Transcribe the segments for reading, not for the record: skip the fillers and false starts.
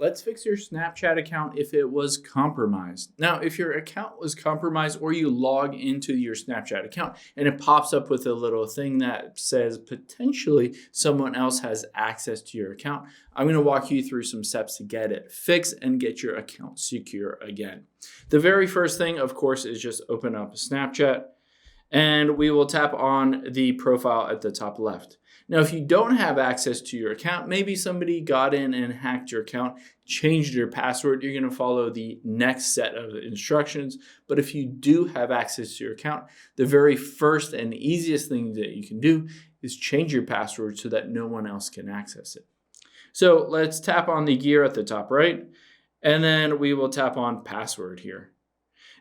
Let's fix your Snapchat account if it was compromised. Now, if your account was compromised or you log into your Snapchat account and it pops up with a little thing that says potentially someone else has access to your account, I'm going to walk you through some steps to get it fixed and get your account secure again. The very first thing, of course, is just open up Snapchat and we will tap on the profile at the top left. Now, if you don't have access to your account, maybe somebody got in and hacked your account, changed your password, you're going to follow the next set of instructions. But if you do have access to your account, the very first and easiest thing that you can do is change your password so that no one else can access it. So let's tap on the gear at the top right, and then we will tap on password here.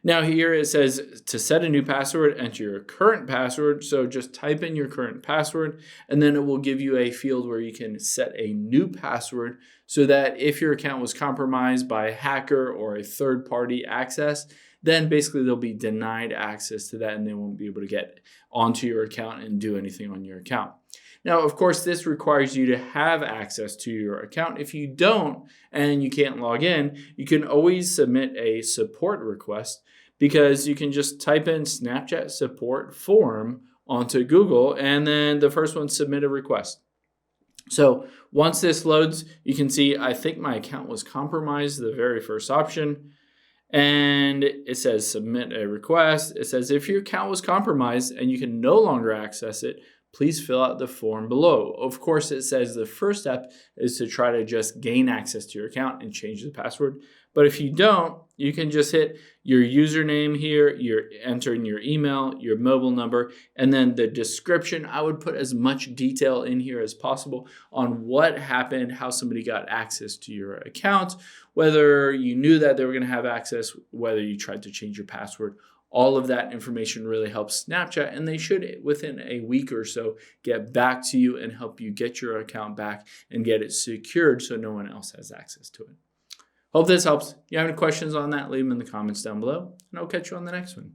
Now here it says to set a new password, enter your current password. So just type in your current password and then it will give you a field where you can set a new password so that if your account was compromised by a hacker or a third-party access, then basically they'll be denied access to that and they won't be able to get onto your account and do anything on your account. Now, of course, this requires you to have access to your account. If you don't and you can't log in, you can always submit a support request because you can just type in Snapchat support form onto Google and then the first one, submit a request. So once this loads, you can see, I think my account was compromised, the very first option. And it says submit a request. It says if your account was compromised and you can no longer access it, please fill out the form below. Of course, it says the first step is to try to just gain access to your account and change the password. But if you don't, you can just hit your username here, you're entering your email, your mobile number, and then the description. I would put as much detail in here as possible on what happened, how somebody got access to your account, whether you knew that they were going to have access, whether you tried to change your password. All of that information really helps Snapchat, and they should, within a week or so, get back to you and help you get your account back and get it secured so no one else has access to it. Hope this helps. If you have any questions on that, leave them in the comments down below, and I'll catch you on the next one.